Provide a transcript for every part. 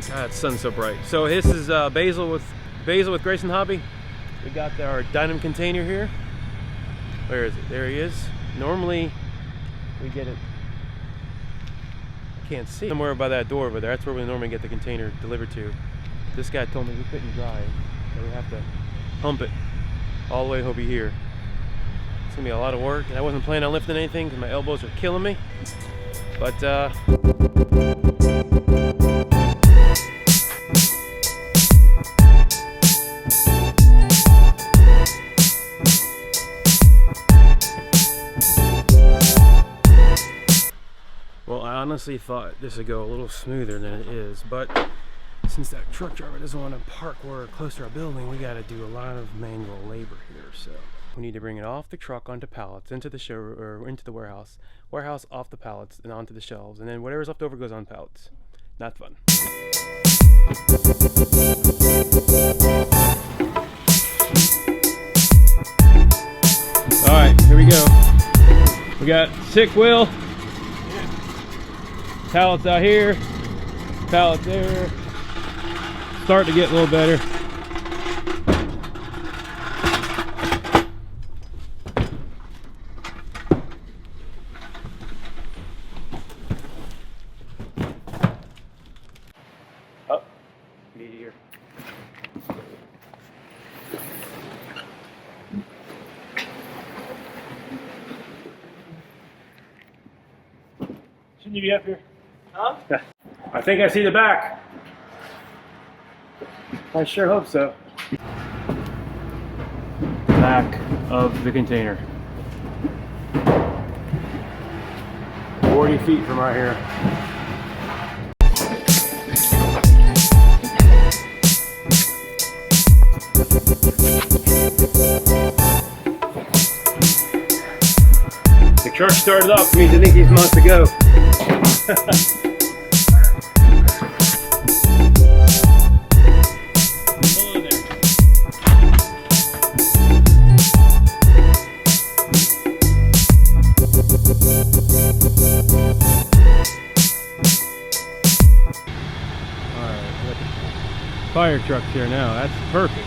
God, the sun's so bright. So this is Basil with Grayson Hobby. We got our Dynam container here. Where is it? There he is. Normally we get it, I can't see, somewhere by that door over there. That's where we normally get the container delivered to. This guy told me we couldn't drive, so we have to hump it all the way over here. It's gonna be a lot of work, and I wasn't planning on lifting anything because my elbows are killing me. But well, I honestly thought this would go a little smoother than it is, but since that truck driver doesn't want to park where close to our building, we got to do a lot of manual labor here. So we need to bring it off the truck onto pallets, into the show or into the warehouse off the pallets and onto the shelves, and then whatever's left over goes on pallets. Not fun. All right, here we go. We got sick wheel. Pallets out here, pallets there. Starting to get a little better. Oh, meteor. Shouldn't you be up here? Huh? I think I see the back. I sure hope so. Back of the container. 40 feet from right here. The truck started up, means I think he's months to go. Fire trucks here now. That's perfect.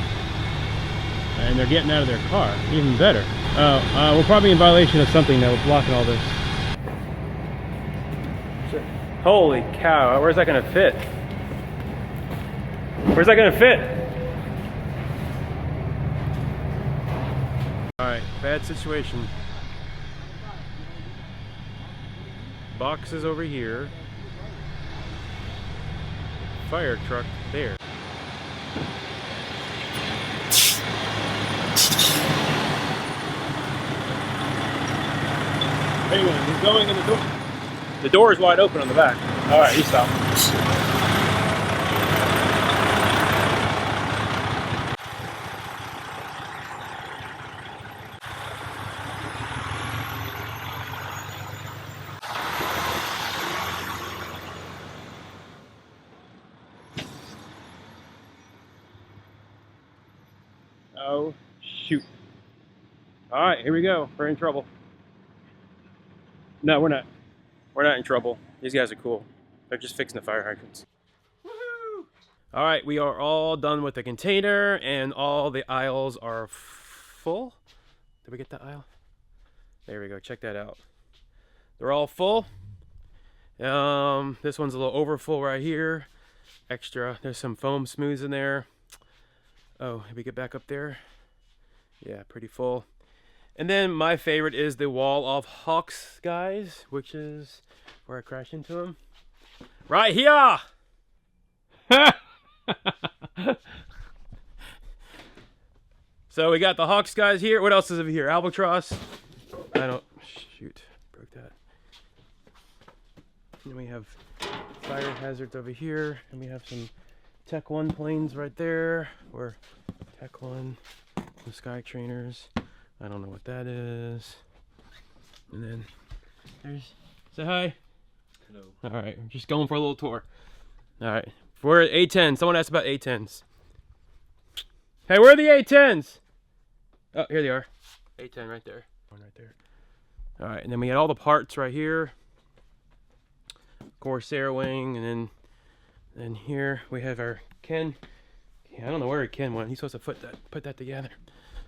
And they're getting out of their car. Even better. We're probably in violation of something that was blocking all this. Holy cow, where's that gonna fit? Where's that gonna fit? Alright, bad situation. Boxes over here. Fire truck there. Anyway, he's going in the door. The door is wide open on the back. All right, he stopped. Oh, shoot. All right, here we go. We're in trouble. No, we're not. We're not in trouble. These guys are cool. They're just fixing the fire hydrants. Woohoo! All right, we are all done with the container, and all the aisles are full. Did we get that aisle? There we go. Check that out. They're all full. This one's a little over full right here. Extra. There's some foam smooths in there. Oh, did we get back up there? Yeah, pretty full. And then my favorite is the wall of Hawks, guys, which is where I crashed into him. Right here! So we got the Hawks guys here. What else is over here? Albatross. Shoot, broke that. And we have fire hazards over here. And we have some Tech 1 planes right there. Or Tech 1, some Sky Trainers. I don't know what that is. And then there's, say hi. Hello. All right, we're just going for a little tour. All right, we're at A10. Someone asked about A10s. Hey, where are the A10s? Oh, here they are. A10 right there. One right there. All right, and then we got all the parts right here. Corsair wing, and then And here we have our Ken. I don't know where Ken went. He's supposed to put that together.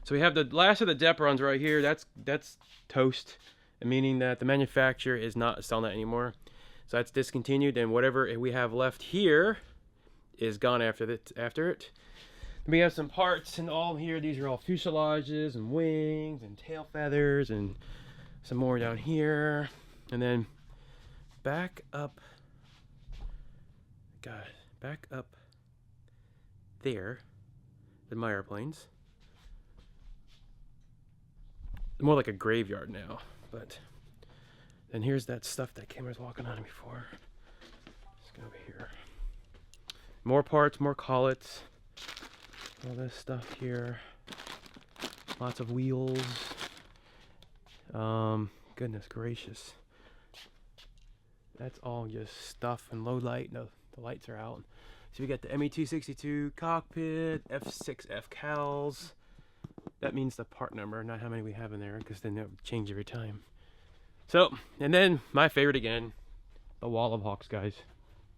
So we have the last of the Deperons right here. That's toast, meaning that the manufacturer is not selling that anymore. So that's discontinued, and whatever we have left here is gone after it. Then we have some parts and all here. These are all fuselages and wings and tail feathers and some more down here. And then back up there in my airplanes. More like a graveyard now, but then here's that stuff that Kim was walking on before. Let's go over here. More parts, more collets, all this stuff here. Lots of wheels. Goodness gracious. That's all just stuff and low light. No, the lights are out. So we got the ME262 cockpit, F6F cals. That means the part number, not how many we have in there, because then they'll change every time. So, and then my favorite again, the wall of hawks, guys.